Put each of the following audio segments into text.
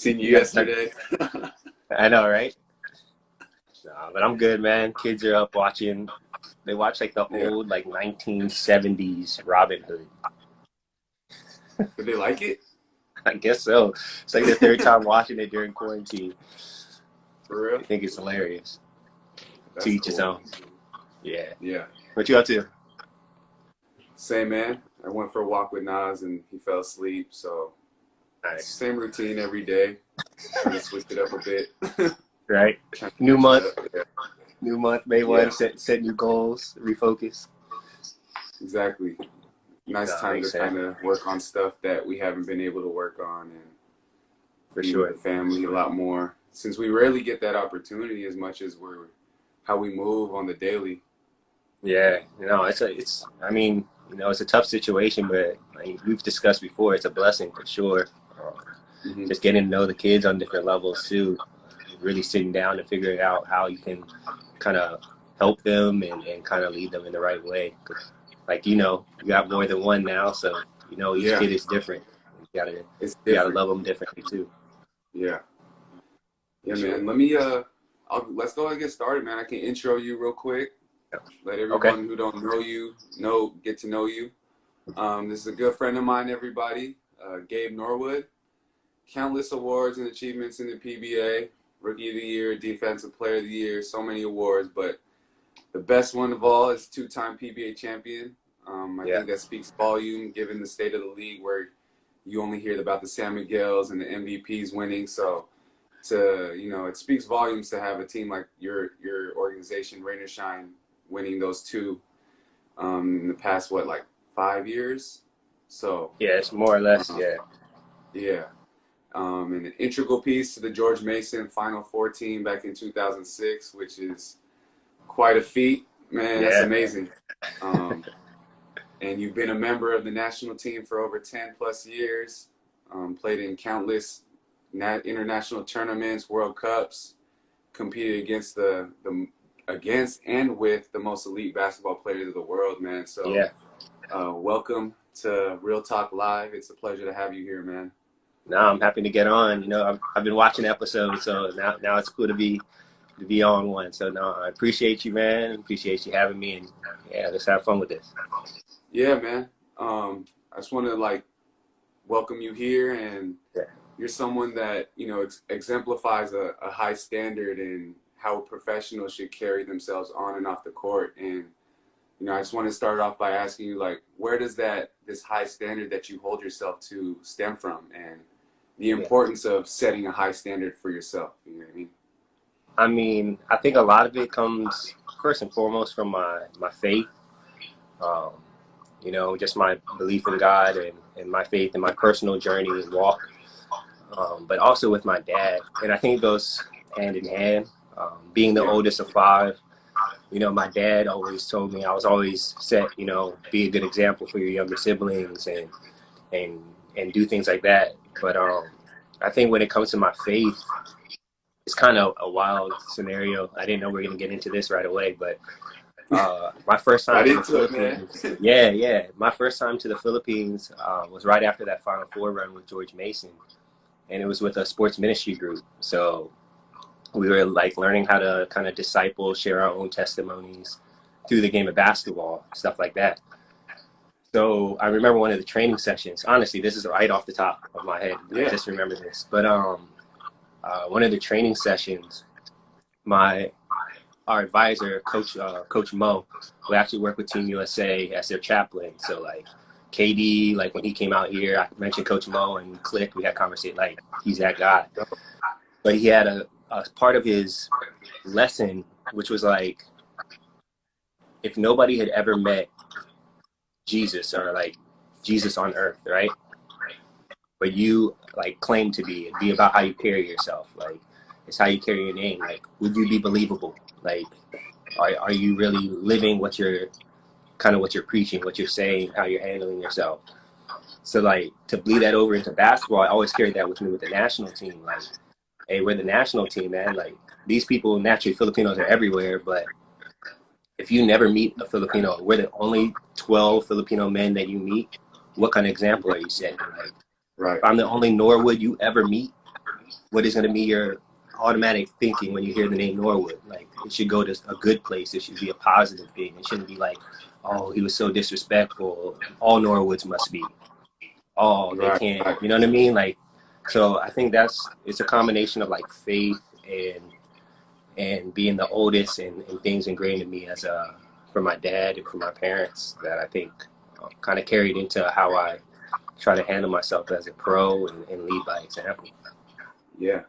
Seen you yesterday. I know, right? Nah, but I'm good, man. Kids are up watching. They watch like the Yeah. old, like 1970s Robin Hood. Did they like it? I guess so. It's like the third time watching it during quarantine. For real? I think it's hilarious. To That's each his cool. own. Yeah. Yeah. What you up to? Same, man. I went for a walk with Nas and he fell asleep. So Nice. same routine every day. Trying to switch it up a bit. Right? Trying to New switch month. it up. Yeah. New month, May 1. Yeah, Set new goals. Refocus. exactly. Nice Nah, time to makes sense. kind of work on stuff that we haven't been able to work on and For be with sure. the family a lot more. Since we rarely get that opportunity as much as how we move on the daily. Yeah. I mean, it's a tough situation, but like we've discussed before, it's a blessing for sure. Hmm. Just getting to know the kids on different levels too. Really sitting down and figuring out how you can kind of help them and kind of lead them in the right way. 'Cause, like, you got more than one now, so each Yeah, kid is different. You gotta it's you gotta different. love them differently too, Yeah. for Yeah, sure. man. Let's go and get started, man. I can intro you real quick. Let Okay. everyone who don't know you get to know you. This is a good friend of mine, everybody. Gabe Norwood. Countless awards and achievements in the PBA. Rookie of the Year, Defensive Player of the Year, so many awards, but the best one of all is two-time PBA champion. I Yeah. think that speaks volume given the state of the league where you only hear about the San Miguel's and the MVPs winning. So it speaks volumes to have a team like your organization, Rain or Shine, winning those two in the past, like 5 years? So, Yeah, it's more or less. uh, Yeah. yeah. And an integral piece to the George Mason Final Four team back in 2006, which is quite a feat. Man, that's Yeah. amazing. Um, and you've been a member of the national team for over 10 plus years, played in countless international tournaments, World Cups, competed against and with the most elite basketball players of the world, man. So, Yeah. welcome to Real Talk Live. It's a pleasure to have you here, man. Now I'm happy to get on. I've been watching episodes, so now it's cool to be on one. So no, I appreciate you, man. Appreciate you having me, and yeah, let's have fun with this. Yeah, man. I just want to welcome you here, and Yeah. you're someone that exemplifies a high standard in how professionals should carry themselves on and off the court. And I just want to start off by asking you, where does this high standard that you hold yourself to stem from, and the Yeah. importance of setting a high standard for yourself? You know what I mean? I mean, I think a lot of it comes first and foremost from my faith. Um, just my belief in God and my faith and my personal journey and walk. But also with my dad, and I think it goes hand in hand. Being the Yeah. oldest of five, my dad always told me I was always set, be a good example for your younger siblings and and do things like that. But I think when it comes to my faith, it's kind of a wild scenario. I didn't know we were going to get into this right away, but my first time Right to the into it, man. Philippines, yeah, my first time to the Philippines was right after that Final Four run with George Mason, and it was with a sports ministry group. So we were learning how to kind of disciple, share our own testimonies through the game of basketball, stuff like that. So I remember one of the training sessions. Honestly, this is right off the top of my head. I Yeah. just remember this. But one of the training sessions, our advisor, Coach Mo, who actually worked with Team USA as their chaplain. So KD, when he came out here, I mentioned Coach Mo and clicked. We had conversation he's that guy. But he had a part of his lesson, which was if nobody had ever met Jesus or Jesus on earth, right? But you claim to be, it'd be about how you carry yourself. It's how you carry your name. Would you be believable? Are you really living what you're preaching, what you're saying, how you're handling yourself? So to bleed that over into basketball, I always carried that with me with the national team. Hey, we're the national team, man. These people, naturally Filipinos are everywhere, but if you never meet a Filipino, we're the only 12 Filipino men that you meet. What kind of example are you setting? Right. If I'm the only Norwood you ever meet, what is going to be your automatic thinking when you hear the name Norwood? Like, it should go to a good place. It should be a positive thing. It shouldn't be like, oh, he was so disrespectful. All Norwoods must be. Oh, they Right, can't. right. You know what I mean? Like, so I think it's a combination of like faith and being the oldest and things ingrained in me as a from my dad and from my parents that I think kind of carried into how I try to handle myself as a pro and lead by example. Yeah.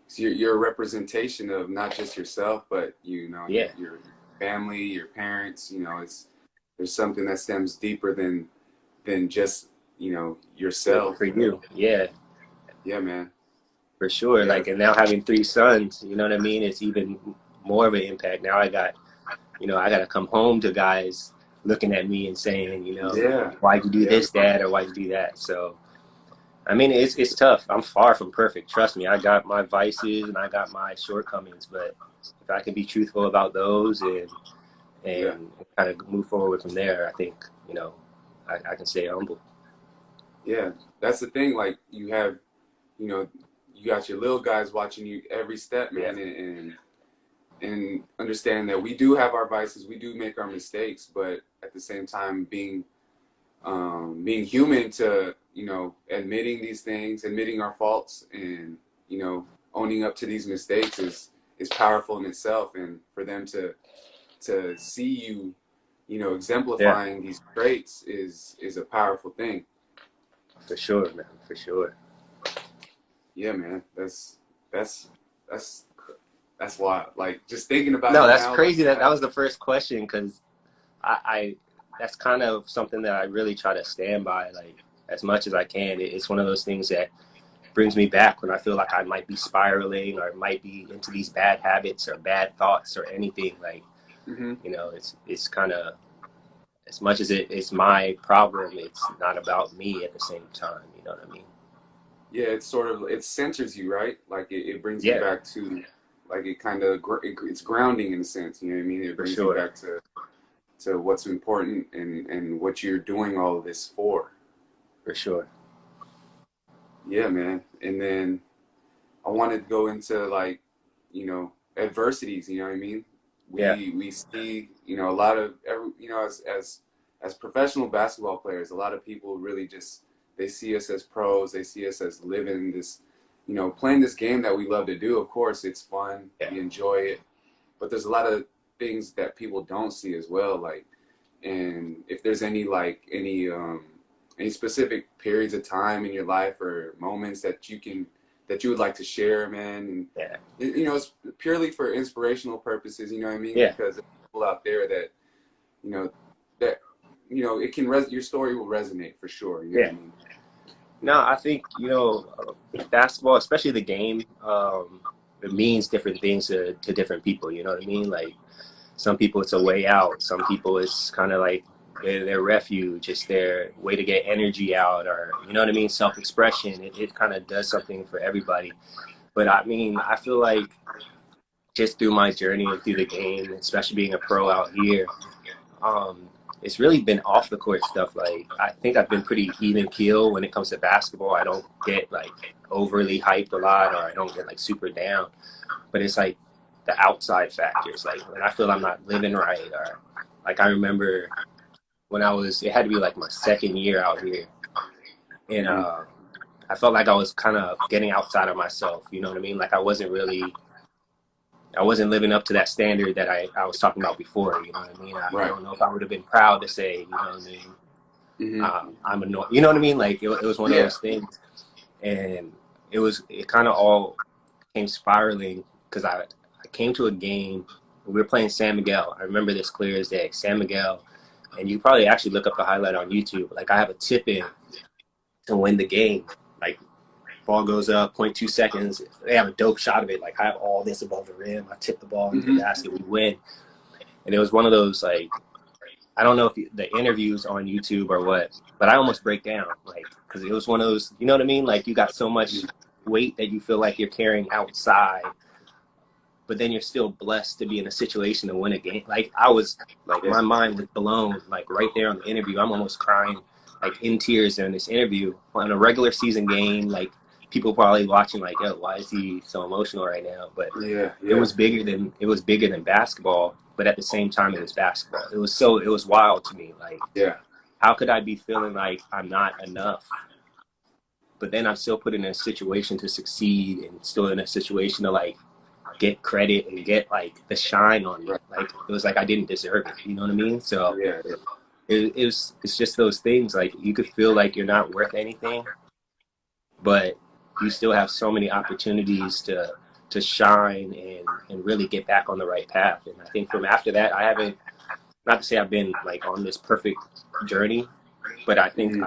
So you're a representation of not just yourself, but Yeah, your family, your parents. There's something that stems deeper than just yourself. for you. Yeah, Yeah, man. for sure. Yeah, Like, and now having three sons, you know what I mean? It's even more of an impact. Now I got to come home to guys looking at me and saying, yeah, why'd you do yeah, this, dad, or why'd you do that? So, I mean, it's tough. I'm far from perfect. Trust me. I got my vices and I got my shortcomings, but if I can be truthful about those yeah, and kind of move forward from there, I think, I can stay humble. yeah. That's the thing. Like you know, you got your little guys watching you every step, Yeah. man, and understand that we do have our vices, we do make our mistakes, but at the same time, being human to admitting these things, admitting our faults, and owning up to these mistakes is powerful in itself. And for them to see you Yeah, exemplifying these traits is a powerful thing. for sure, man. For sure. Yeah, man. That's that's that's wild. Like just thinking about No, it that's now, like crazy that was the first question because I that's kind of something that I really try to stand by, like as much as I can. It's one of those things that brings me back when I feel like I might be spiraling or might be into these bad habits or bad thoughts or anything. Like, hmm it's kind of as much as it's my problem, it's not about me at the same time. You know what I mean? yeah, it's sort of it centers you, right? Like it brings you Yeah, back to like it kind of it's grounding in a sense. You know what I mean? It for brings you sure, back to what's important and what you're doing all of this for. for sure. Yeah, man. And then I wanted to go into like adversities. You know what I mean? Yeah, We see a lot of as professional basketball players, a lot of people really just they see us as pros. They see us as living this playing this game that we love to do. Of course, it's fun. yeah, We enjoy it, but there's a lot of things that people don't see as well. Like, and if there's any specific periods of time in your life or moments that you would like to share, man, yeah, and it's purely for inspirational purposes. You know what I mean? yeah. Because there's people out there that you know that it can your story will resonate for sure. You know what Yeah. I mean? No, I think basketball, especially the game, it means different things to different people. You know what I mean? Like some people, it's a way out. Some people, it's kind of like their refuge. It's their way to get energy out, or you know what I mean, self-expression. It kind of does something for everybody. But I mean, I feel like just through my journey and through the game, especially being a pro out here, um, it's really been off the court stuff. Like I think I've been pretty even keel when it comes to basketball. I don't get like overly hyped a lot, or I don't get like super down. But it's like the outside factors, like when I feel I'm not living right, or like I remember when it had to be like my second year out here, and Mm-hmm. I felt like I was kind of getting outside of myself. You know what I mean? Like I wasn't living up to that standard that I was talking about before. You know what I mean? I Right. don't know if I would have been proud to say, you know what I mean? Mm-hmm. I'm annoyed. You know what I mean? Like it was one of Yeah. those things, and it kind of all came spiraling because I came to a game. We were playing San Miguel. I remember this clear as day. San Miguel, and you probably actually look up the highlight on YouTube. Like I have a tip in to win the game. Like ball goes up, point 0.2 seconds. They have a dope shot of it. Like I have all this above the rim. I tip the ball into the Mm-hmm. basket. We win, and it was one of those like I don't know if the interviews on YouTube or what, but I almost break down, like, because it was one of those, you know what I mean? Like, you got so much weight that you feel like you're carrying outside, but then you're still blessed to be in a situation to win a game. Like, I was, like, Yeah. my mind was blown, like, right there on the interview. I'm almost crying, like, in tears during this interview on a regular season game. Like, people probably watching like, yo, why is he so emotional right now? But Yeah, it yeah, was bigger than basketball, but at the same time it was basketball. It was wild to me. Like, yeah, how could I be feeling like I'm not enough, but then I'm still put in a situation to succeed and still in a situation to like get credit and get like the shine on me. right. Like it was like I didn't deserve it. You know what I mean? So Yeah, yeah, it's just those things. Like you could feel like you're not worth anything, but you still have so many opportunities to shine and really get back on the right path. And I think from after that, I haven't, not to say I've been like on this perfect journey, but I think hmm,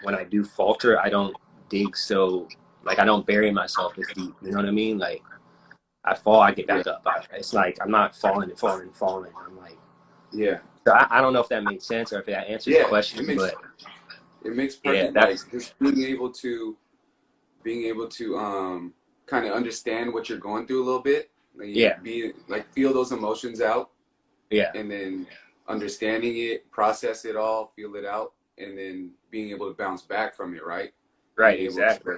when I do falter, I don't dig so, like I don't bury myself as deep. You know what I mean? Like I fall, I get yeah, back up. It's like I'm not falling and falling and falling. I'm like, yeah, so I don't know if that made sense or if that answers the yeah. question, but It makes yeah, perfect, like that's just being able to kind of understand what you're going through a little bit, yeah, like be like feel those emotions out, yeah, and then understanding it, process it all, feel it out, and then being able to bounce back from it, right? Being right, able to, exactly,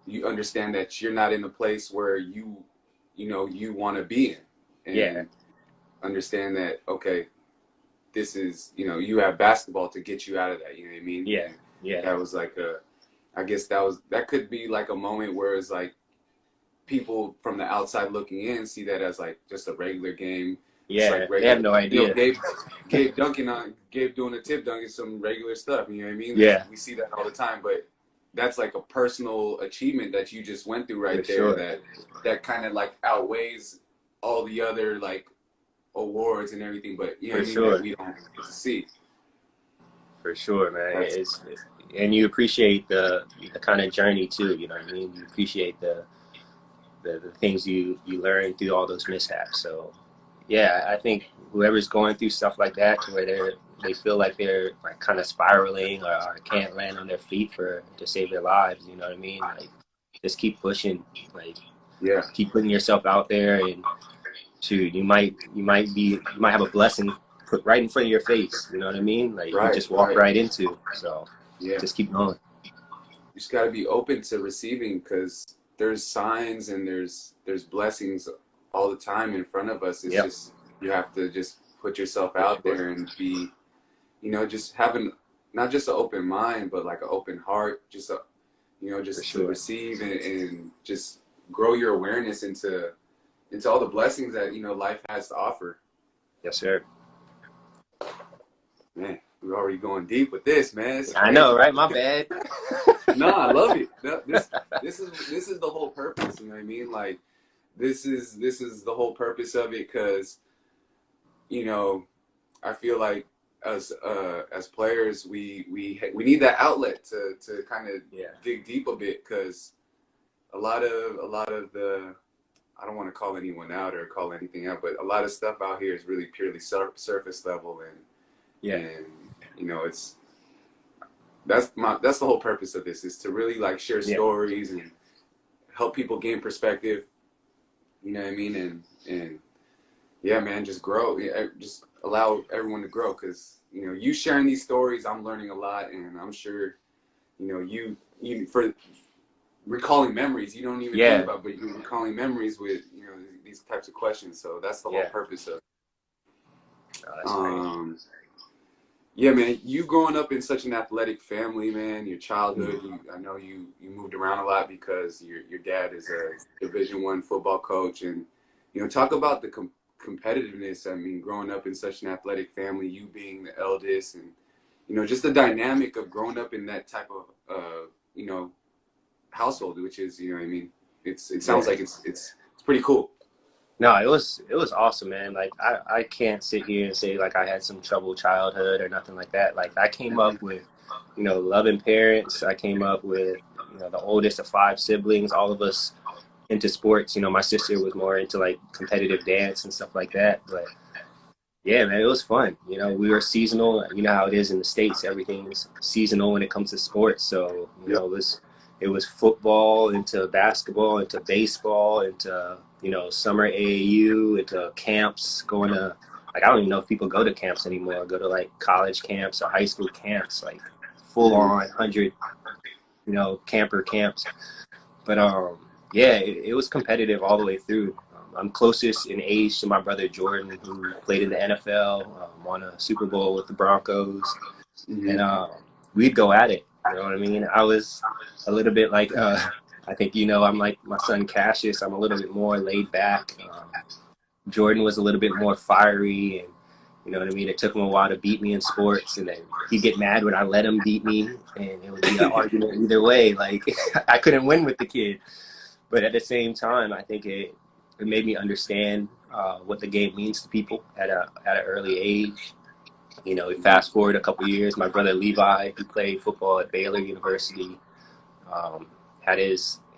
you understand that you're not in a place where you want to be in, yeah, and understand that, okay, this is, you have basketball to get you out of that, you know what I mean? yeah, And yeah, that was like I guess that could be like a moment where it's like people from the outside looking in see that as like just a regular game. It's like yeah. They have regular, no idea. Gabe doing a tip dunk is some regular stuff. You know what I mean? Like Yeah, we see that all the time, but that's like a personal achievement that you just went through for right there. sure, That kind of like outweighs all the other like awards and everything. But you know for what I mean? That sure, we don't get to see. for sure, man. That's And you appreciate the kind of journey too. You know what I mean? You appreciate the things you learn through all those mishaps. So yeah, I think whoever's going through stuff like that to where they feel like they're like kind of spiraling or can't land on their feet for to save their lives. You know what I mean? Like just keep pushing, like yeah, keep putting yourself out there, and shoot, you might have a blessing put right in front of your face. You know what I mean? Like you right, just walk right, right into. So yeah. just keep going. You just got to be open to receiving because there's signs and there's blessings all the time in front of us. It's Yep, just you have to just put yourself for out sure, there and be, just having not just an open mind, but like an open heart, for just to sure. receive and just grow your awareness into all the blessings that life has to offer. Yes, sir. Man, we're already going deep with this, man. It's I know, crazy. right? My bad. No, I love it. No, this is the whole purpose. You know what I mean? Like this is the whole purpose of it because you know I feel like as players we need that outlet to kind of Yeah. dig deep a bit because a lot of the I don't want to call anyone out or call anything out, but a lot of stuff out here is really purely surface level Yeah. and it's that's the whole purpose of this is to really like share Yeah. stories and help people gain perspective. You know what I mean? And yeah, man, just grow. Yeah, just allow everyone to grow because you sharing these stories, I'm learning a lot, and I'm sure you for recalling memories you don't even think Yeah. about, but you're recalling memories with these types of questions. So that's the whole Yeah. purpose of. Oh, that's crazy. Um, Yeah, man. You growing up in such an athletic family, man. Your childhood. Mm. I know you moved around a lot because your dad is a Division I football coach, and talk about the competitiveness. I mean, growing up in such an athletic family, you being the eldest, and just the dynamic of growing up in that type of household, which is I mean, it sounds Yeah. like it's pretty cool. No, it was awesome, man. Like I can't sit here and say like I had some troubled childhood or nothing like that. Like I came Hmm. up with, loving parents. I came up with, the oldest of five siblings, all of us into sports. My sister was more into like competitive dance and stuff like that. But yeah, man, it was fun. We were seasonal. You know how it is in the States. Everything's seasonal when it comes to sports. So, Yep. it was football into basketball into baseball into, summer AAU into camps, going to like I don't even know if people go to camps anymore, go to like college camps or high school camps, like full Hmm. on 100, camper camps. But yeah, it was competitive all the way through. I'm closest in age to my brother Jordan, who played in the NFL, won a Super Bowl with the Broncos, and we'd go at it. You know what I mean? I was a little bit like, I think I'm like my son Cassius. I'm a little bit more laid back. Jordan was a little bit more fiery, and you know what I mean. It took him a while to beat me in sports, and then he'd get mad when I let him beat me, and it would be an argument either way. Like I couldn't win with the kid, but at the same time, I think it made me understand what the game means to people at an early age. You know, fast forward a couple years, my brother Levi, who played football at Baylor University, um, he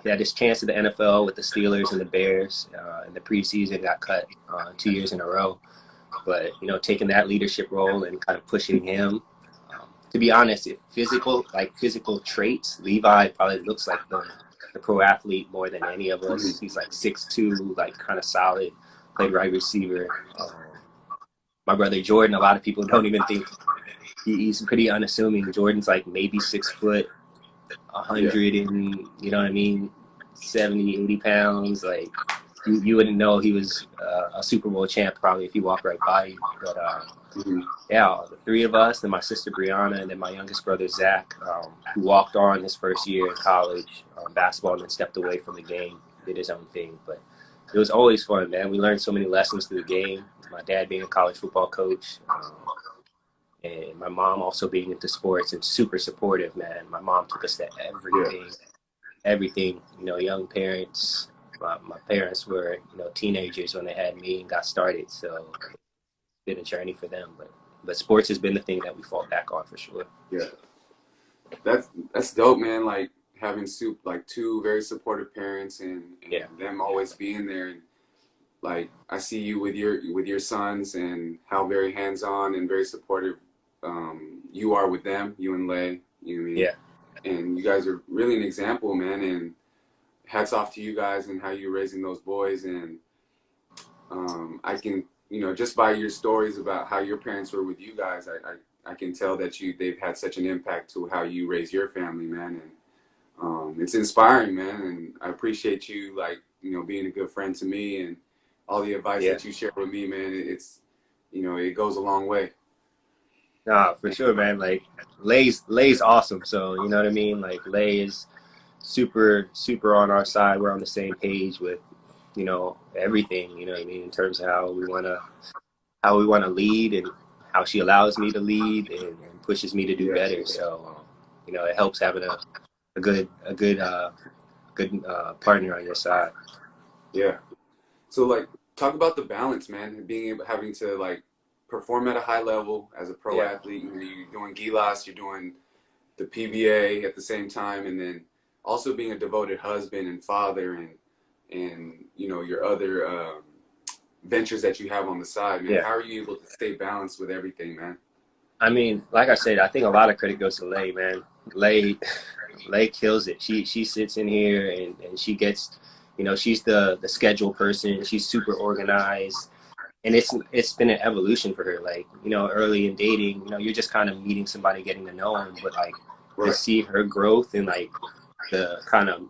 had his chance at the NFL with the Steelers and the Bears. In the preseason, got cut 2 years in a row. But taking that leadership role and kind of pushing him. To be honest, if physical traits, Levi probably looks like the pro athlete more than any of us. He's like 6'2", like kind of solid, played right receiver. My brother Jordan, a lot of people don't even think he's pretty unassuming. Jordan's like maybe 6 foot, 100 and, you know what I mean, 70, 80 pounds. Like you wouldn't know he was a Super Bowl champ probably if you walked right by you. But yeah, the three of us, and my sister Brianna, and then my youngest brother Zach, who walked on his first year in college basketball and then stepped away from the game, did his own thing. But it was always fun, man. We learned so many lessons through the game. My dad being a college football coach, and my mom also being into sports and super supportive, man. My mom took us to everything. Young parents. My parents were, teenagers when they had me and got started. So it's been a journey for them. But sports has been the thing that we fall back on for sure. Yeah, that's dope, man. Like having two very supportive parents and them always being there. And like I see you with your sons and how very hands-on and very supportive you are with them, you and Lay. You know what I mean? Yeah. And you guys are really an example, man. And hats off to you guys and how you're raising those boys. And I can, just by your stories about how your parents were with you guys, I can tell that they've had such an impact to how you raise your family, man. And it's inspiring, man. And I appreciate you, being a good friend to me and all the advice that you share with me, man. It's, it goes a long way. Nah, for sure, man. Like Lay's awesome. So you know what I mean? Like Lay is super on our side. We're on the same page with, everything, you know what I mean, in terms of how we want to lead and how she allows me to lead and pushes me to do better. So, it helps having a good partner on your side. Yeah. So talk about the balance, man, having to perform at a high level as a pro athlete. You're doing GILAS, you're doing the PBA at the same time, and then also being a devoted husband and father and your other ventures that you have on the side, man. How are you able to stay balanced with everything, man? I mean, like I said, I think a lot of credit goes to Lay, man. Lay kills it. She sits in here and she gets, she's the schedule person. She's super organized. And it's been an evolution for her. Early in dating, you're just kind of meeting somebody, getting to know them, but to see her growth and the kind of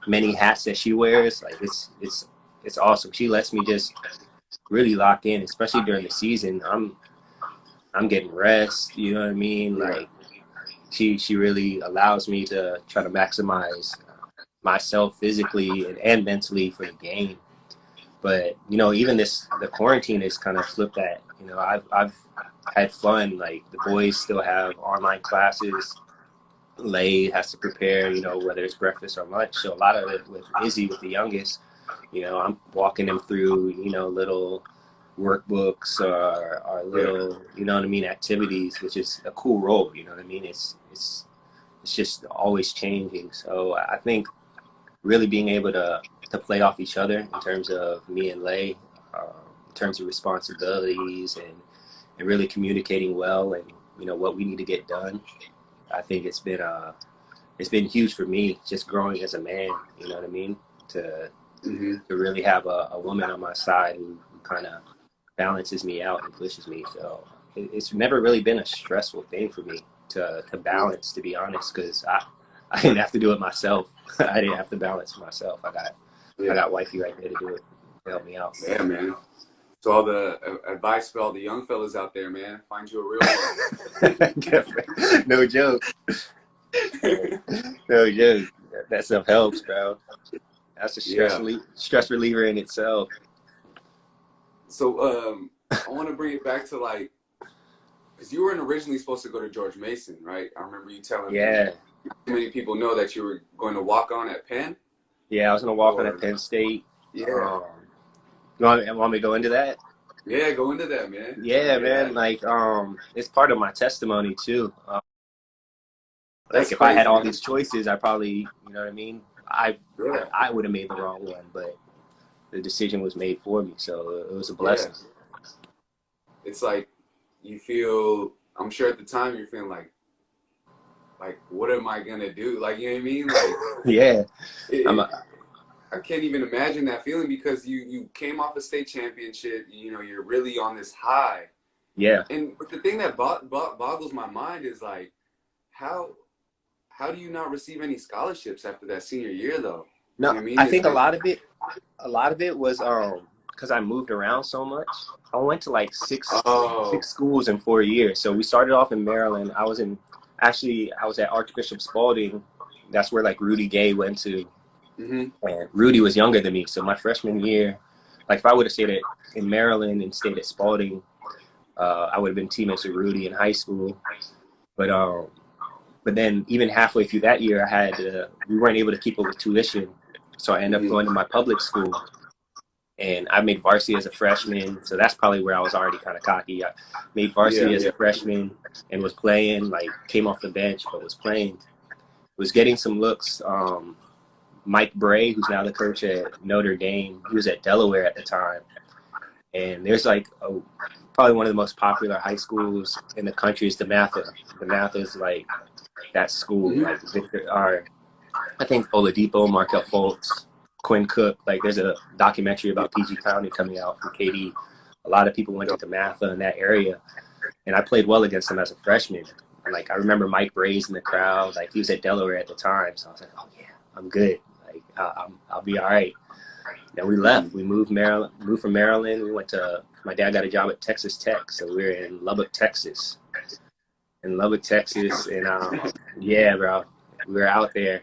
many hats that she wears, it's awesome. She lets me just really lock in, especially during the season. I'm getting rest, you know what I mean? She really allows me to try to maximize myself physically and mentally for the game. But even the quarantine has kind of flipped that. I've had fun. Like the boys still have online classes. Lay has to prepare, whether it's breakfast or lunch. So a lot of it with Izzy, with the youngest, I'm walking them through, little workbooks or little, activities, which is a cool role. You know what I mean? It's just always changing. So I think really being able to play off each other in terms of me and Lay, in terms of responsibilities and really communicating well and, what we need to get done. I think it's been huge for me just growing as a man, you know what I mean? To really have a woman on my side who kind of balances me out and pushes me. So it's never really been a stressful thing for me to balance, to be honest, because I didn't have to do it myself. I didn't have to balance myself. I Yeah. got wifey right there to do it, to help me out. Yeah, man. So all the advice for all the young fellas out there, man, find you a real one. No joke. No joke. That stuff helps, bro. That's a Yeah. stress reliever in itself. So I want to bring it back to like, because you weren't originally supposed to go to George Mason, right? I remember you telling me. Yeah. Too many people know that you were going to walk on at Penn. Yeah, I was gonna walk on at Penn State. Yeah. You want me to go into that? Yeah, go into that, man. Yeah, man. Like, it's part of my testimony too. Like, if I had all these choices, I probably, you know what I mean? I would have made the wrong one, but the decision was made for me, so it was a blessing. Yeah. It's like you feel. I'm sure at the time you're feeling like, what am I gonna do? Like, you know what I mean? Like, yeah. I can't even imagine that feeling because you came off a state championship. You know, you're really on this high. Yeah. And but the thing that boggles my mind is like, how do you not receive any scholarships after that senior year though? No, you know what I mean? I think a lot of it was because I moved around so much. I went to like six schools in 4 years. So we started off in Maryland. I was at Archbishop Spalding. That's where like Rudy Gay went to. Mm-hmm. And Rudy was younger than me. So my freshman year, like if I would have stayed in Maryland and stayed at Spalding, I would have been teammates with Rudy in high school. But then even halfway through that year, we weren't able to keep up with tuition. So I ended up going to my public school. And I made varsity as a freshman. So that's probably where I was already kind of cocky. I made varsity as a freshman and was playing, like came off the bench, but was playing. Was getting some looks. Mike Bray, who's now the coach at Notre Dame, he was at Delaware at the time. And there's like probably one of the most popular high schools in the country is DeMatha. DeMatha is like that school. Mm-hmm. Like I think Oladipo, Markel Fultz, Quinn Cook. Like there's a documentary about PG County coming out from KD. A lot of people went to DeMatha in that area. And I played well against them as a freshman. And like I remember Mike Bray's in the crowd. Like he was at Delaware at the time. So I was like, oh yeah, I'm good. Like I'll be all right. Then we left. We moved from Maryland. We went to. My dad got a job at Texas Tech, so we were in Lubbock, Texas. And yeah, bro, we were out there.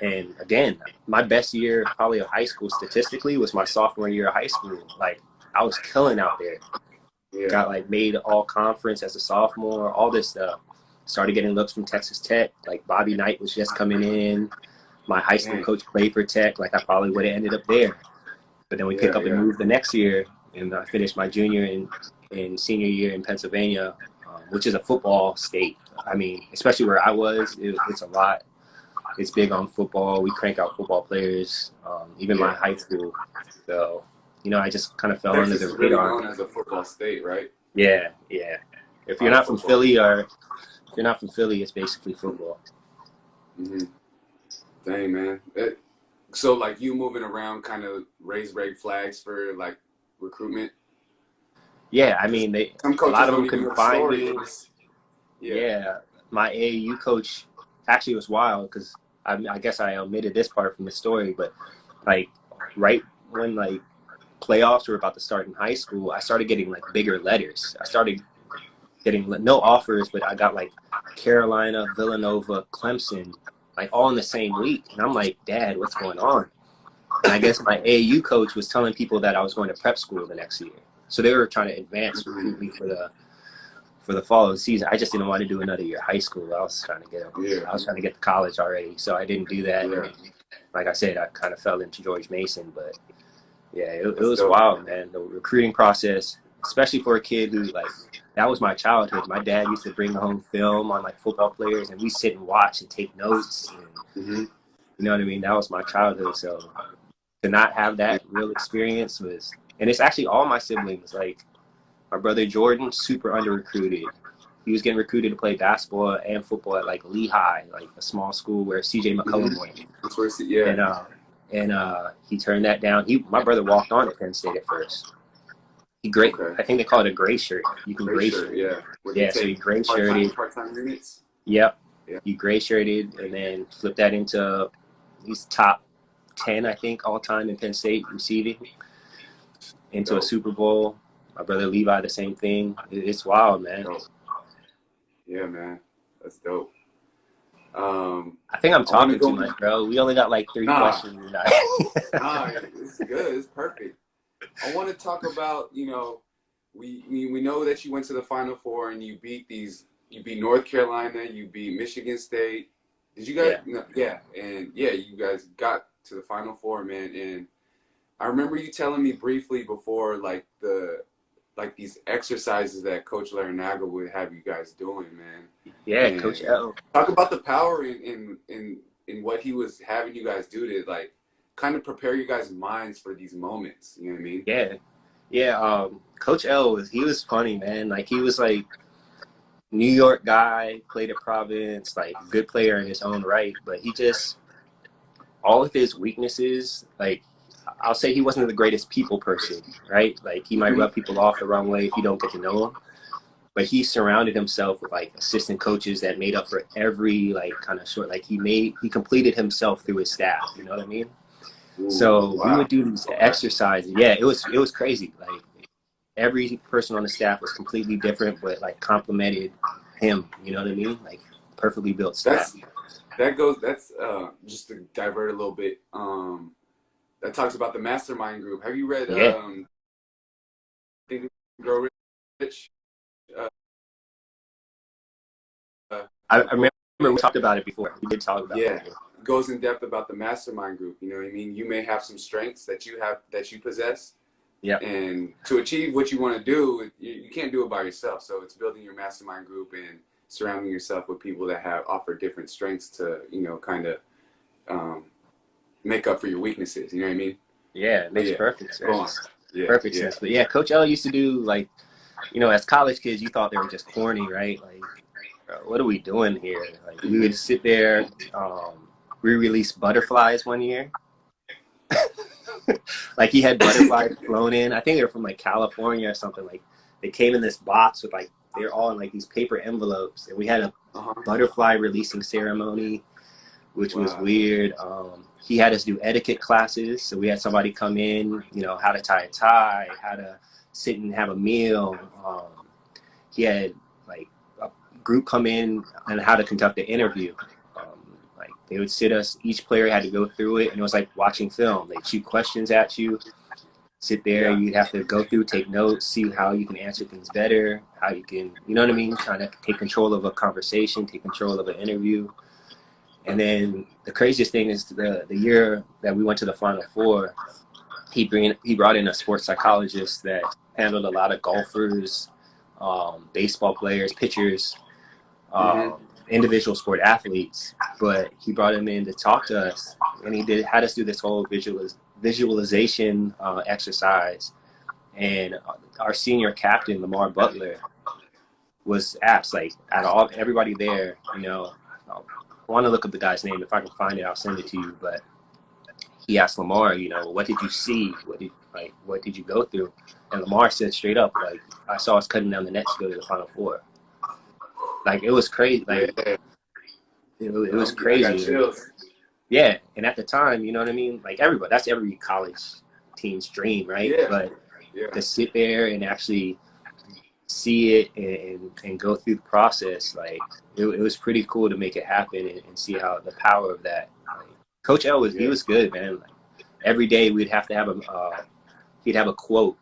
And again, my best year probably of high school statistically was my sophomore year of high school. Like I was killing out there. Yeah. Got like made all conference as a sophomore. All this stuff. Started getting looks from Texas Tech. Like Bobby Knight was just coming in. My high school coach played for Tech. Like I probably would have ended up there. But then we pick up and move the next year, and I finished my junior and senior year in Pennsylvania, which is a football state. I mean, especially where I was, it's a lot. It's big on football. We crank out football players, even my high school. So, you know, I just kind of fell under the radar. Really known as a football state, right? Yeah, yeah. If you're not from Philly, it's basically football. Mm-hmm. Dang, man. So, like, you moving around kind of raised red flags for, like, recruitment? Yeah, I mean, a lot of them couldn't find me. Yeah. My AAU coach actually was wild because I guess I omitted this part from the story, but, like, right when, like, playoffs were about to start in high school, I started getting, like, bigger letters. I started getting no offers, but I got, like, Carolina, Villanova, Clemson, like all in the same week. And I'm like, Dad, what's going on? And I guess my AAU coach was telling people that I was going to prep school the next year. So they were trying to advance recruit me for the fall of the season. I just didn't want to do another year of high school. I was trying to get to college already. So I didn't do that. Yeah. And like I said, I kind of fell into George Mason, but yeah, it was wild, man. The recruiting process, especially for a kid who like, that was my childhood. My dad used to bring home film on like football players, and we sit and watch and take notes. And, you know what I mean? That was my childhood. So to not have that real experience was, and it's actually all my siblings. Like my brother Jordan, super under recruited. He was getting recruited to play basketball and football at like Lehigh, like a small school where CJ McCollum went. That's where, yeah. And he turned that down. My brother walked on at Penn State at first. I think they call it a gray shirt. You can gray shirt. Yeah. Yeah, so you gray shirted. Part-time units? Yep. Yeah. You gray shirted and then flip that into He's top 10, I think, all time in Penn State receiving into a Dope. Super Bowl. My brother Levi, the same thing. It's wild, man. Dope. Yeah, man. That's dope. I think I'm I want to talking too go. much, bro. We only got like 3 Nah, questions tonight. nah. It's good. It's perfect. I want to talk about, we know that you went to the Final Four and you beat North Carolina, you beat Michigan State. Did you guys? Yeah, No, yeah, and yeah, you guys got to the Final Four, man. And I remember you telling me briefly before, like these exercises that Coach Larinaga would have you guys doing, man. yeah, Coach And L. talk about the power in what he was having you guys do to like kind of prepare you guys' minds for these moments. You know what I mean? Yeah, yeah. Coach L he was funny, man. Like he was like New York guy, played at Providence, like good player in his own right, but he just all of his weaknesses, like I'll say he wasn't the greatest people person, right? Like he might Mm-hmm. rub people off the wrong way if you don't get to know him. But he surrounded himself with like assistant coaches that made up for every like kind of short like he completed himself through his staff, you know what I mean? Ooh, So we wow. would do these Okay. exercises. Yeah, it was crazy. Like every person on the staff was completely different, but like complimented him, you know what I mean? Like perfectly built staff. That's that's just to divert a little bit. That talks about the mastermind group. Have you read Yeah. Think and Grow Rich? Uh, I book? remember we talked about it before. We did talk about it Yeah, before. goes in depth about the mastermind group. You know what I mean? You may have some strengths that you possess, Yeah. and to achieve what you want to do, you can't do it by yourself. So it's building your mastermind group and surrounding yourself with people that have offer different strengths to kind of um, make up for your weaknesses. You know what I mean? Yeah, it But makes yeah, perfect go on. sense. Yeah, Perfect yeah. sense. But yeah, Coach L used to do like, as college kids, you thought they were just corny, right? Like, what are we doing here? Like, we would sit there. We released butterflies one year. Like, he had butterflies flown in. I think they were from like California or something. Like, they came in this box with like they're all in like these paper envelopes, and we had a Uh-huh. butterfly releasing ceremony, which was Wow. weird. He had us do etiquette classes, so we had somebody come in, how to tie a tie, how to sit and have a meal. He had like a group come in and how to conduct an interview. Like they would sit us, each player had to go through it, and it was like watching film. They shoot questions at you, sit there, Yeah. you'd have to go through, take notes, see how you can answer things better, how you can, you know what I mean, trying to take control of a conversation, take control of an interview. And then the craziest thing is the year that we went to the Final Four, he brought in a sports psychologist that handled a lot of golfers, baseball players, pitchers, Mm-hmm. individual sport athletes. But he brought him in to talk to us, and he had us do this whole visualization exercise. And our senior captain, Lamar Butler, was asked, like, out of everybody there, I want to look up the guy's name. If I can find it, I'll send it to you. But he asked Lamar, what did you see? What did you go through? And Lamar said straight up, like, I saw us cutting down the net to go to the Final Four. Like, it was crazy. Like, Yeah. it was I got crazy. And chills. yeah, and at the time, you know what I mean? Like, that's every college team's dream, right? Yeah. But Yeah. to sit there and actually see it and go through the process, like, it was pretty cool to make it happen and see how the power of that. Like, Coach L he Yeah. was good, man. Like, every day we'd have to have he'd have a quote.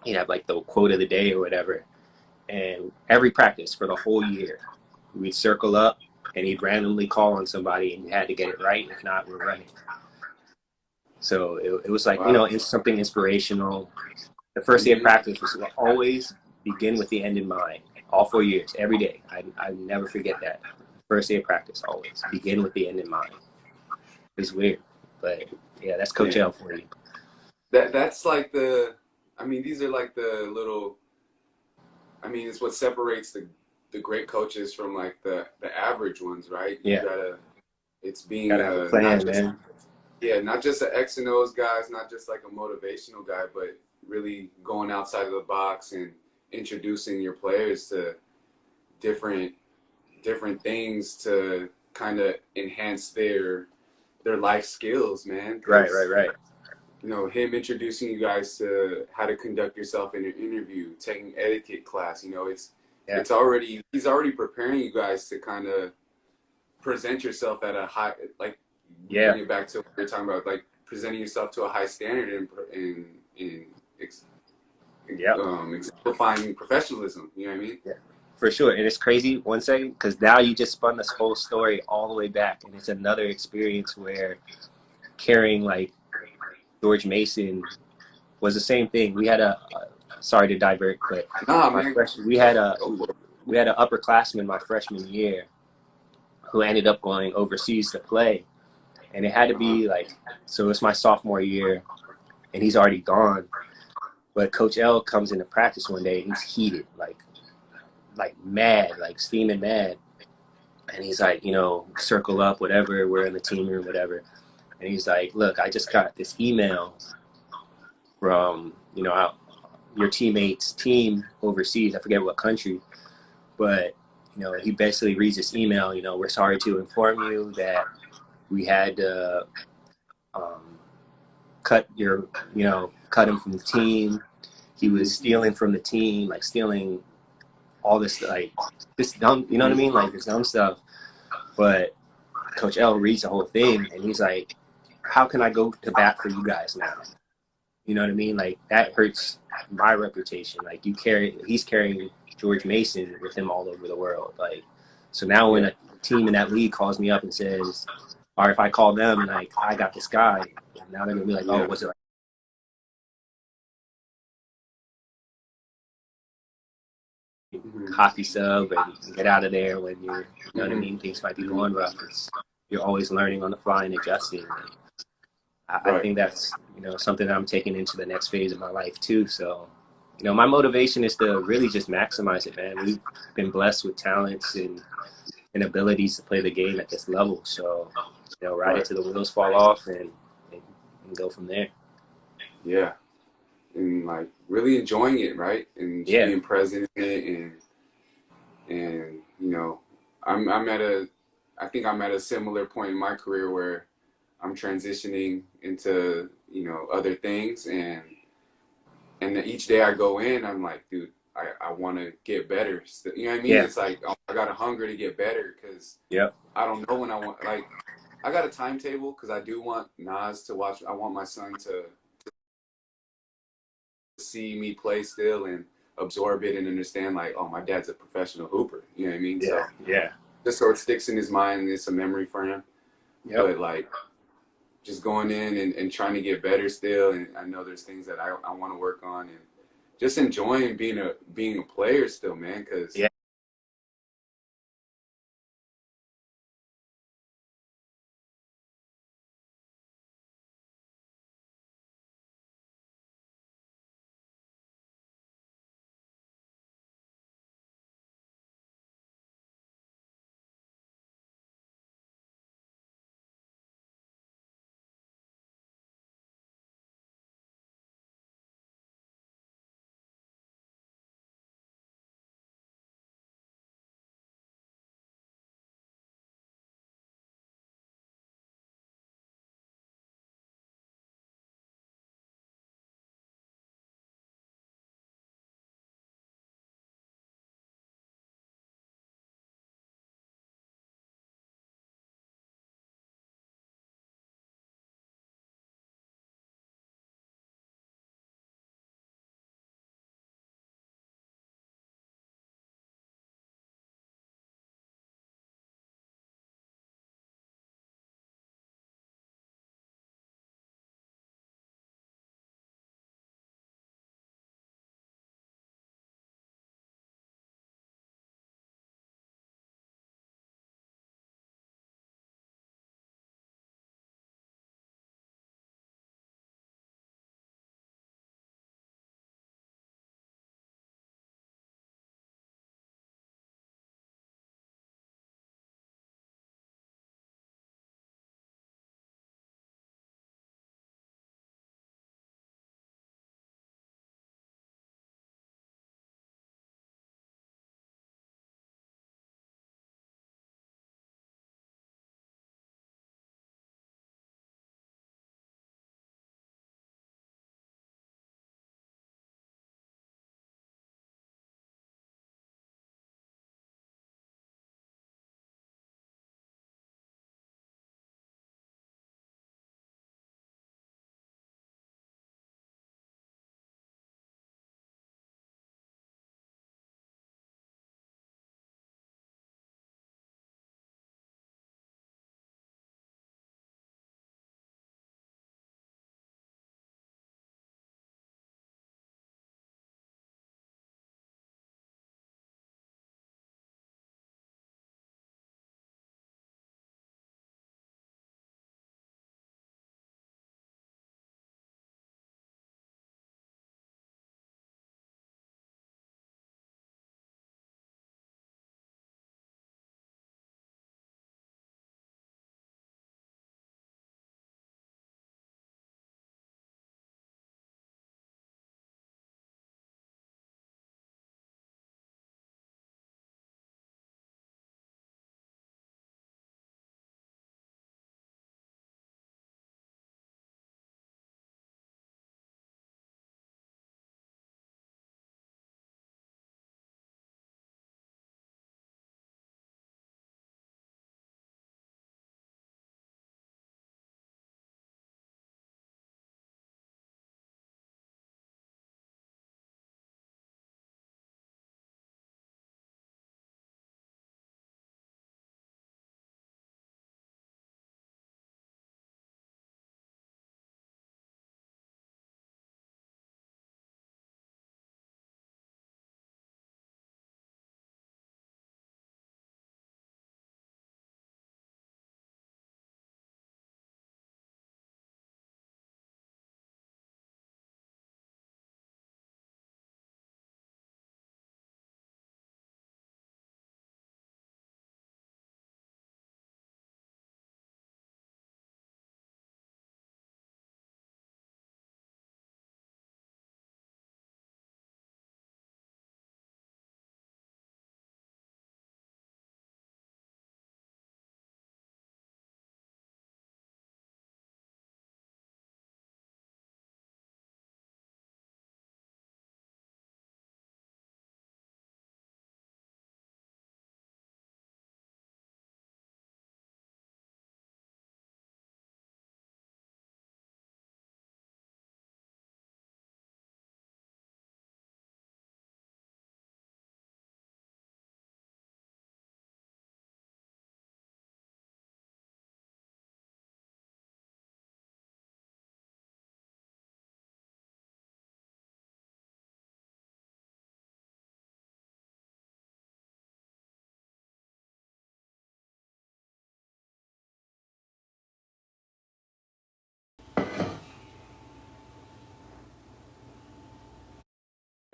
He'd have like the quote of the day or whatever. And every practice for the whole year, we'd circle up and he'd randomly call on somebody and you had to get it right. If not, we're running. So it was like, Wow. it's something inspirational. The first day of Mm-hmm. practice was always begin with the end in mind. All 4 years, every day. I never forget that. First day of practice, always begin with the end in mind. It's weird, but yeah, that's Coach Yeah. L for you. That's like I mean, these are like the little. I mean, it's what separates the great coaches from like the average ones, right? You Yeah, gotta. It's being gotta have a not plan, just man. not just an X and O's guys, not just like a motivational guy, but really going outside of the box and introducing your players to different things to kind of enhance their life skills, man. Right, right, Because right. you know, him introducing you guys to how to conduct yourself in an interview, taking etiquette class. You know, Yeah, it's already he's already preparing you guys to kind of present yourself at a high, like we yeah, bring it back to what we are talking about, like presenting yourself to a high standard in yeah, exemplifying professionalism. You know what I mean? yeah. For sure. And it's crazy, one second, because now you just spun this whole story all the way back, and it's another experience where carrying like George Mason was the same thing. We had a sorry to divert, but Nah, my man, freshman, we had a go for it. we had an upperclassman my freshman year who ended up going overseas to play, and it had to Uh-huh. be like, so it's my sophomore year, and he's already gone. But Coach L comes into practice one day and he's heated, like mad, like steaming mad, and he's like, circle up, whatever. We're in the team room, whatever. And he's like, look, I just got this email from your teammates' team overseas. I forget what country, but he basically reads this email. We're sorry to inform you that we had to um, cut him from the team. He was Mm-hmm. stealing from the team, like stealing all this, like this dumb, you know what I Mm-hmm. mean, like this dumb stuff. But Coach L reads the whole thing, and he's like, "How can I go to bat for you guys now?" You know what I mean? Like that hurts my reputation. Like he's carrying George Mason with him all over the world. Like, so now when Yeah. a team in that league calls me up and says, or if I call them and like I got this guy, now they're gonna be like, oh, Yeah. was it like Mm-hmm. hockey sub and get out of there when you know what I Mm-hmm. mean? Things might be Mm-hmm. going rough. You're always learning on the fly and adjusting. And I Right. think that's something that I'm taking into the next phase of my life too. So my motivation is to really just maximize it, man. We've been blessed with talents and abilities to play the game at this level. So ride it Right. till the wheels fall off and go from there. Yeah. And like really enjoying it, right? And just Yeah, being present in it, and you know, I'm at a I think I'm at a similar point in my career where I'm transitioning into other things, and each day I go in, I'm like, dude, I want to get better. You know what I mean? yeah, It's like, oh, I got a hunger to get better because yep, I don't know when I want. Like, I got a timetable because I do want Nas to watch. I want my son to see me play still and absorb it and understand, like, oh, my dad's a professional hooper. You know what I mean? yeah, So yeah, just so it sticks in his mind and it's a memory for him. yep. But like, just going in and trying to get better still, and I know there's things that I want to work on, and just enjoying being a player still, man. Because Yeah.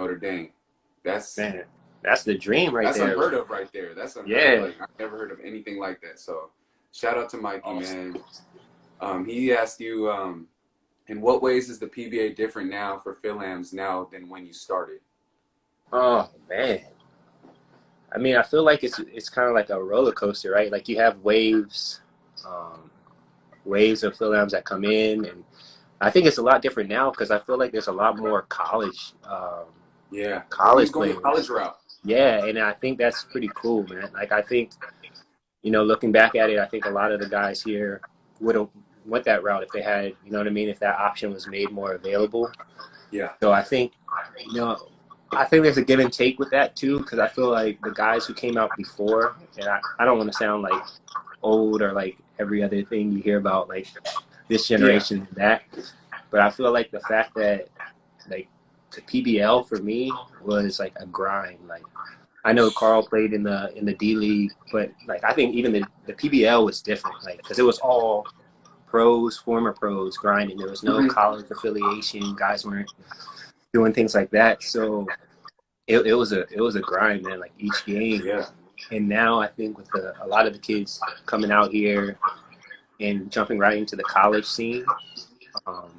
Notre Dame. That's Man, that's the dream right that's there. unheard of right there. That's unheard of. Yeah. Like I've never heard of anything like that. So shout out to Mikey, Awesome. man. He asked you, in what ways is the PBA different now for Philams now than when you started? Oh man. I mean, I feel like it's kind of like a roller coaster, right? Like you have um, waves of films that come in, and I think it's a lot different now because I feel like there's a lot more Yeah, everyone's college going the college players. route. Yeah, and I think that's pretty cool, man. Like I think, looking back at it, I think a lot of the guys here would have went that route if they had, you know what I mean, if that option was made more available. Yeah, So I think, you know, I think there's a give and take with that too, because I feel like the guys who came out before, and I don't want to sound like old or like every other thing you hear about like this yeah, generation and that, but I feel like the fact that like the PBL for me was like a grind. Like I know Carl played in the D League, but like I think even the PBL was different, like because it was all pros, former pros grinding. There was no hmm college affiliation. Guys weren't doing things like that, so it was a grind, man. Like each game, yeah, and now I think with a lot of the kids coming out here and jumping right into the college scene, um,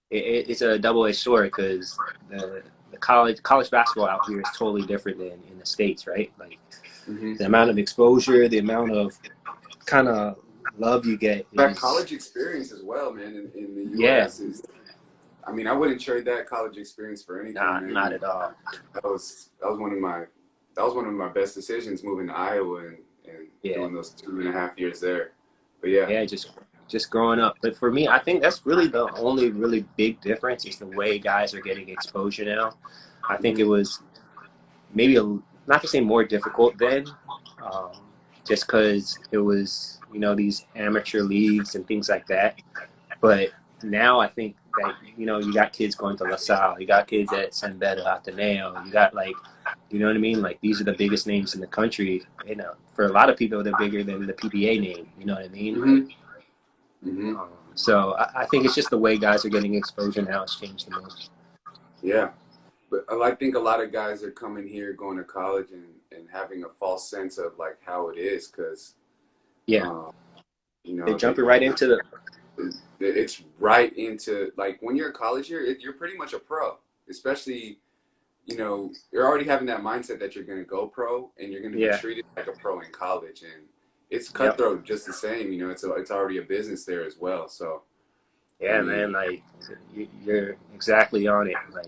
it's a double-edged sword because the college basketball out here is totally different than in the States, right? Like hmm the amount of exposure, the amount of kind of love you get that is, college experience as well, man. In the yeah, U.S. is, I mean, I wouldn't trade that college experience for anything, not man. at all. That was one of my best decisions moving to Iowa and Yeah, doing those 2.5 years there. But yeah, yeah, just growing up. But for me, I think that's really the only really big difference is the way guys are getting exposure now. I think hmm it was maybe not to say more difficult then, um, just because it was these amateur leagues and things like that. But now I think that you got kids going to La Salle, you got kids at San Beda, Ateneo, you got like what I mean. Like these are the biggest names in the country. For a lot of people, they're bigger than the PBA name. You know what I mean? hmm hmm So I think it's just the way guys are getting exposure now has changed the most. yeah. But I think a lot of guys are coming here, going to college, and having a false sense of like how it is, because Yeah, um, they're they jumping right into the. it's right into like when you're in college here, you're pretty much a pro, especially you're already having that mindset that you're going to go pro and you're going to be Yeah. treated like a pro in college, and it's Yep. cutthroat just the same. It's already a business there as well. So I Yeah, mean, man. Like you're exactly on it. Like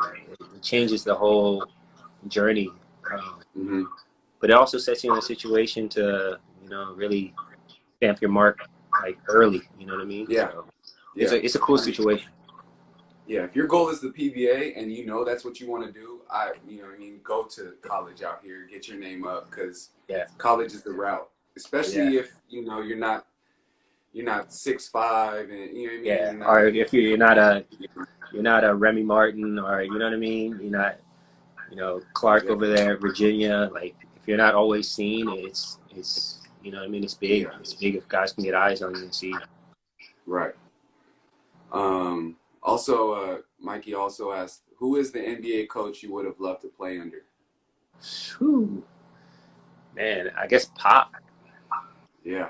it changes the whole journey, um, hmm but it also sets you in a situation to really stamp your mark like early. You know what I mean? yeah, So it's yeah. a cool situation. Yeah, if your goal is the PBA and that's what you want to do, what I mean, go to college out here, get your name up because Yeah, college is the route. yeah, Especially if you're not 6'5" and you know what I mean. yeah. You're Or not. if you're not a Remy Martin, or you know what I mean. You're not Clark Yeah, over there at Virginia. Like if you're not always seen, it's what I mean. It's big. yeah, It's big if guys can get eyes on you and see. right. Also, Mikey also asked, who is the NBA coach you would have loved to play under? Whew. Man, I guess Pop. Yeah,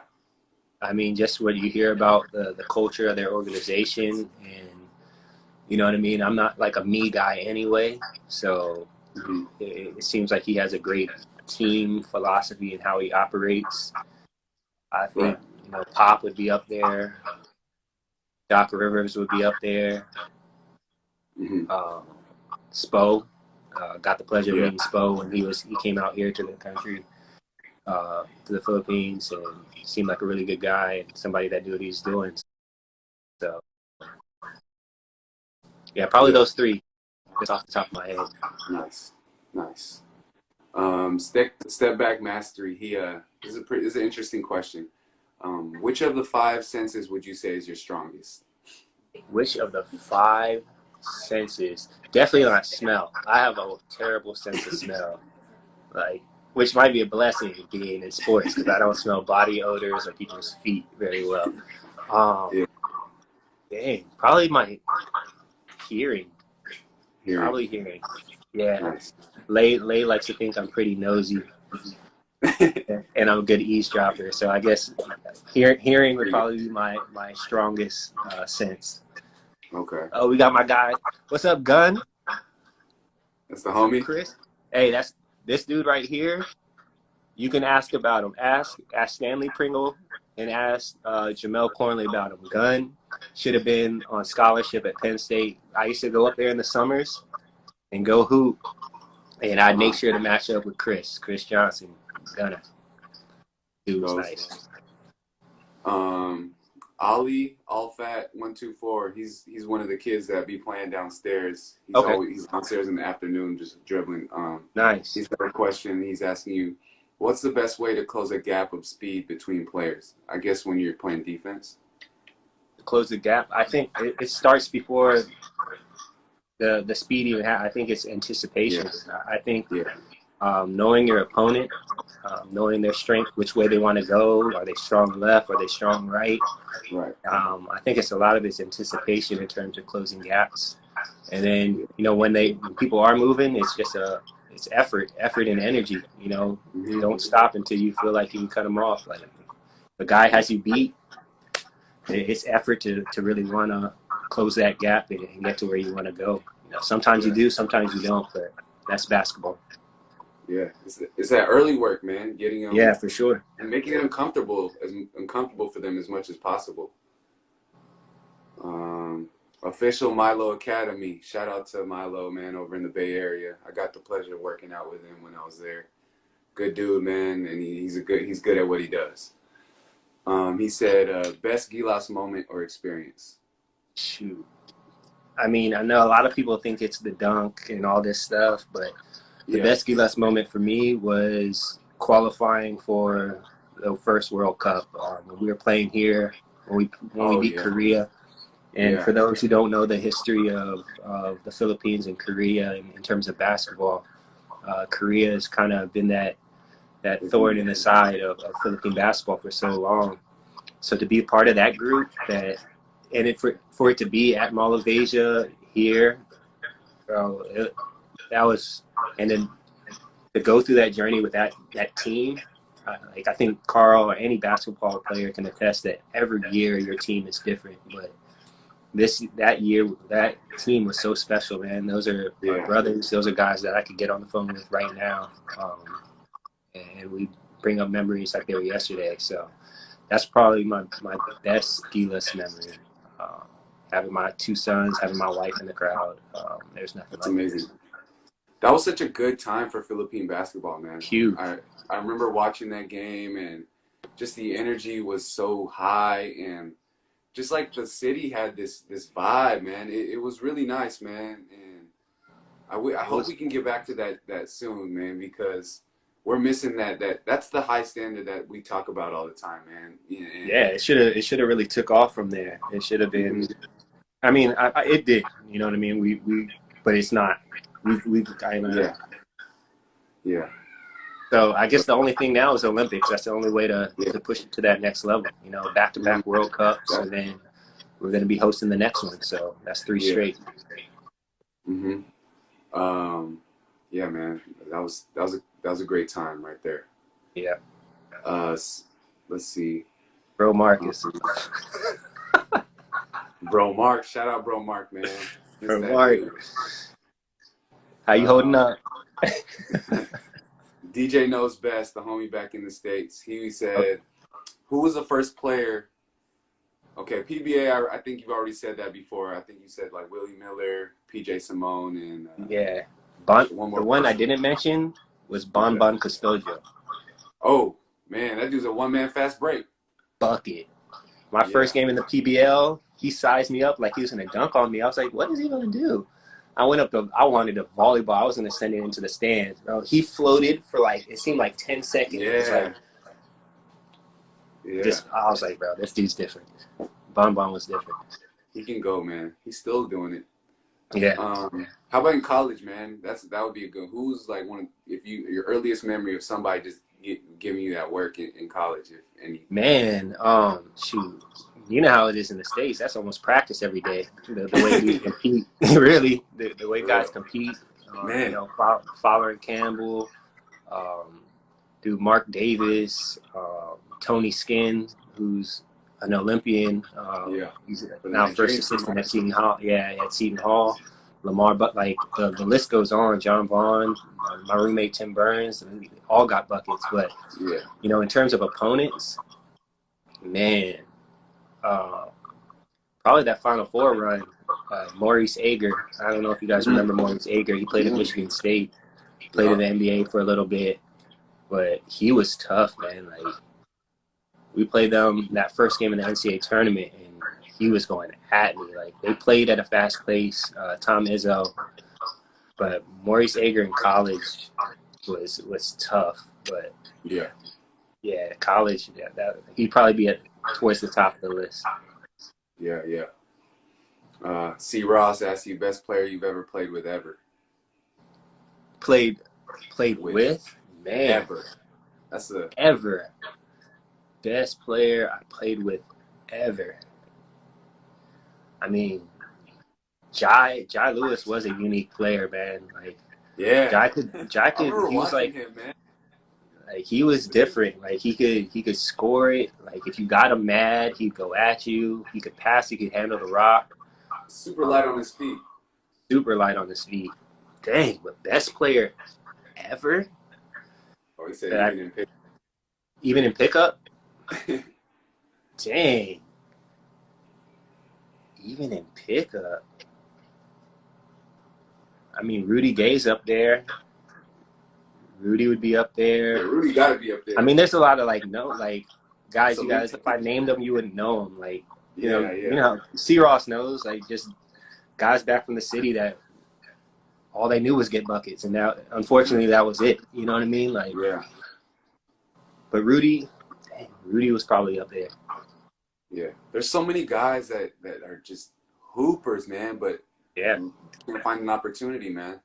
I mean, just what you hear about the culture of their organization, and you know what I mean. I'm not like a me guy anyway, so hmm it seems like he has a great team philosophy and how he operates. I right. think Pop would be up there. Doc Rivers would be up there. hmm Um, Spo, got the pleasure of Yeah, meeting Spo when he came out here to the country, to the Philippines, and seemed like a really good guy and somebody that knew what he was doing. So yeah, probably yeah. those three, just off the top of my head. Nice, nice. Step back mastery. This is an interesting question. Which of the five senses would you say is your strongest? Which of the five senses? Definitely not smell. I have a terrible sense of smell, like which might be a blessing being in sports because I don't smell body odors or people's feet very well. Um, Yeah, Dang, probably my hearing. hearing. Probably hearing. Yeah. Nice. Lay likes to think I'm pretty nosy and I'm a good eavesdropper. So I guess hearing would probably be my strongest sense. Okay. Oh, we got my guy. What's up, Gun? That's the homie. Chris. Hey, that's this dude right here. You can ask about him. Ask Stanley Pringle and ask Jamel Cornley about him. Gunn should have been on scholarship at Penn State. I used to go up there in the summers and go hoop, and I'd make sure to match up with Chris Johnson. Gunner. Dude was nice. Ali Allfat 124. He's one of the kids that be playing downstairs. He's downstairs in the afternoon just dribbling. Nice. He's got a question. He's asking you, what's the best way to close a gap of speed between players? I guess when you're playing defense. To close the gap, I think it starts before the speed even happens. I think it's anticipation. Yeah. I think knowing your opponent, knowing their strength, which way they want to go. Are they strong left? Are they strong right? Right. I think it's a lot of it's anticipation in terms of closing gaps. And then, when people are moving, it's just it's effort and energy. Don't stop until you feel like you can cut them off. Like if the guy has you beat, it's effort to really want to close that gap and get to where you want to go. Sometimes you do, sometimes you don't, but that's basketball. Yeah, it's that early work, man. Getting them, yeah, for sure, and making it uncomfortable for them as much as possible. Official Milo Academy. Shout out to Milo, man, over in the Bay Area. I got the pleasure of working out with him when I was there. Good dude, man, and he's good at what he does. He said, best Gilas moment or experience. Shoot. I mean, I know a lot of people think it's the dunk and all this stuff, but the best Gilas moment for me was qualifying for the first World Cup. When we were playing here, when we beat Korea. And for those who don't know the history of the Philippines and Korea in terms of basketball, Korea has kind of been that thorn in the side of Philippine basketball for so long. So to be a part of that group, for it to be at Mall of Asia here, that was, and then to go through that journey with that team, I think Carl or any basketball player can attest that every year your team is different, but that year, that team was so special, man. Those are my brothers. Those are guys that I could get on the phone with right now. And we bring up memories like they were yesterday. So that's probably my best Gilas memory. Having my two sons, having my wife in the crowd. There's nothing That's like amazing. This. That was such a good time for Philippine basketball, man. Huge. I remember watching that game, and just the energy was so high, and just like the city had this vibe, man. It was really nice, man. And I hope we can get back to that soon, man, because we're missing that's the high standard that we talk about all the time, man. It should have really took off from there. It should have been. I mean, it did. You know what I mean? We but it's not. We've Yeah. So I guess the only thing now is Olympics. That's the only way to push it to that next level. Back-to-back World Cups, and then we're going to be hosting the next one. So that's 3 straight. Yeah, man. That was a great time right there. Yeah. Let's see. Bro Marcus. Bro Mark. Shout out Bro Mark, man. Bro Mark. How you holding up? DJ knows best, the homie back in the States. He said, who was the first player? Okay, PBA, I think you've already said that before. I think you said like Willie Miller, PJ Simone, and one I didn't mention was Bon Custodio. Oh, man, that dude's a one-man fast break. Bucket. My first game in the PBL, he sized me up like he was going to dunk on me. I was like, what is he going to do? I wanted a volleyball. I was going to send it into the stands. Bro, he floated for it seemed like 10 seconds. Yeah. I was like, bro, this dude's different. Bon was different. He can go, man. He's still doing it. Yeah. How about in college, man? That would be a good. Who's like your earliest memory of somebody just giving you that work in college, if any? Man, shoot. You know how it is in the States. That's almost practice every day. The way we compete, really, the way guys compete. Man. You know, Fowler and Campbell, dude, Mark Davis, Tony Skinn, who's an Olympian. He's now first assistant at Seton Hall. Yeah, at Seton Hall. Lamar, but like the list goes on. John Vaughn, my roommate Tim Burns, all got buckets. But yeah, you know, in terms of opponents, man, probably that Final Four run. Maurice Ager. I don't know if you guys remember Maurice Ager. He played at Michigan State. Played in the NBA for a little bit, but he was tough, man. Like we played them that first game in the NCAA tournament, and he was going at me. Like they played at a fast pace. Tom Izzo, but Maurice Ager in college was tough. But yeah, college, that he'd probably be towards the top of the list. Yeah. C. Ross asked you best player you've ever played with ever. Played with man. Ever. That's ever. Best player I played with ever. I mean, Jai Lewis was a unique player, man. Like, yeah, Jai could he was like him, man. Like he was different. Like he could score it. Like if you got him mad, he'd go at you. He could pass. He could handle the rock. Super light on his feet. Super light on his feet. Dang, but best player ever. Oh, he said even in pickup. Dang. Even in pickup. I mean, Rudy Gay's up there. Rudy would be up there. Yeah, Rudy got to be up there. I mean, there's a lot of guys. You guys, if I named them, you wouldn't know them. Like, you know, C. Ross knows. Like, just guys back from the city that all they knew was get buckets, and now, unfortunately, that was it. You know what I mean? Like, yeah. But Rudy was probably up there. Yeah, there's so many guys that are just hoopers, man. But can't find an opportunity, man.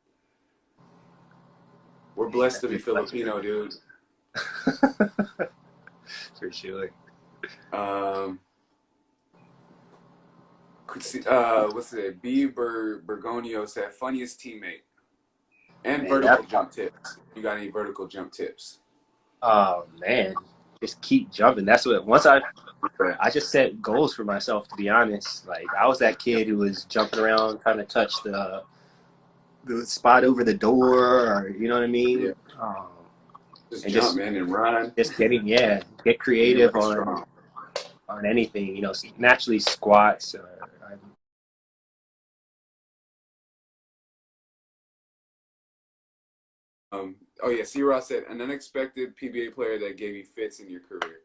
We're blessed to be Filipino, dude. For sure. What's it? B. Bergonio said funniest teammate and vertical jump tips. You got any vertical jump tips? Oh man, just keep jumping. That's what. Once I just set goals for myself. To be honest, like I was that kid who was jumping around trying to touch the spot over the door, or you know what I mean. Yeah. Just jump, man, and run. Just get creative on anything. You know, naturally squats. Oh yeah, C. Ross said an unexpected PBA player that gave you fits in your career.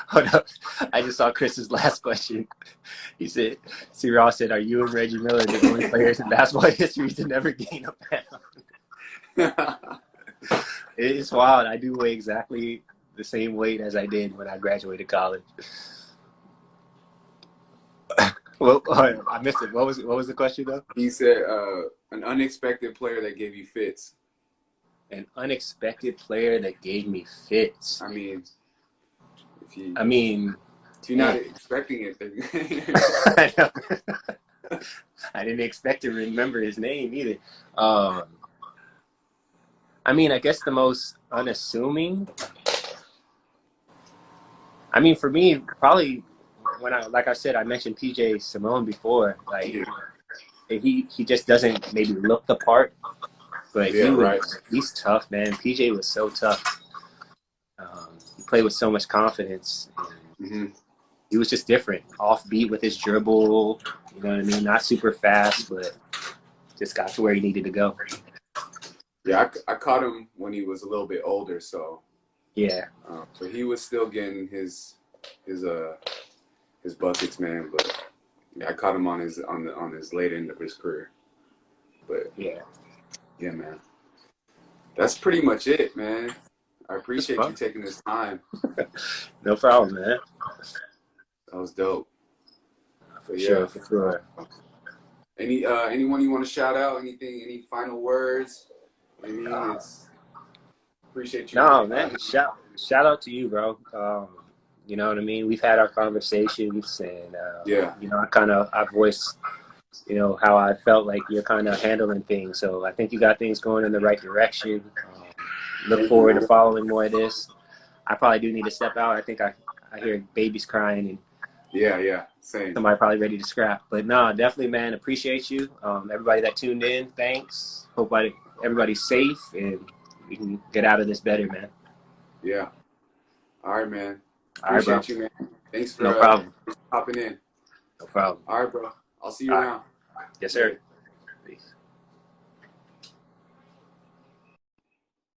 Hold up, I just saw Chris's last question. He said, C. Ross said, "Are you and Reggie Miller the only players in basketball history to never gain a pound?" It's wild. I do weigh exactly the same weight as I did when I graduated college. Well, I missed it. What was the question though? He said, an unexpected player that gave you fits. An unexpected player that gave me fits. I mean, if you're not expecting it, then I know. I didn't expect to remember his name either. I mean, I guess the most unassuming. I mean, for me, probably like I said, I mentioned PJ Simone before. Like, he just doesn't maybe look the part, but he's tough, man. PJ was so tough. He played with so much confidence. And he was just different, offbeat with his dribble. You know what I mean? Not super fast, but just got to where he needed to go. Yeah, I caught him when he was a little bit older, so yeah. So he was still getting his buckets, man. But yeah, I caught him on his late end of his career. But yeah, man. That's pretty much it, man. I appreciate you taking this time. No problem, man. That was dope. For sure. Anyone you want to shout out? Anything? Any final words? I mean, appreciate you. No, man. Shout out to you, bro. You know what I mean? We've had our conversations, and you know, I voiced you know, how I felt like you're kind of handling things. So I think you got things going in the right direction. Look Thank you, forward to man. following more of this. I probably do need to step out. I think I hear babies crying and Yeah, yeah, same. somebody probably ready to scrap. But no, definitely, man, appreciate you. Everybody that tuned in, thanks. Hope everybody's safe and we can get out of this better, man. Yeah. All right, man. All right, bro. Appreciate you, man. Thanks No for problem. hopping in. No problem. All right, bro. I'll see you All right. around. Yes, sir. Later. Peace.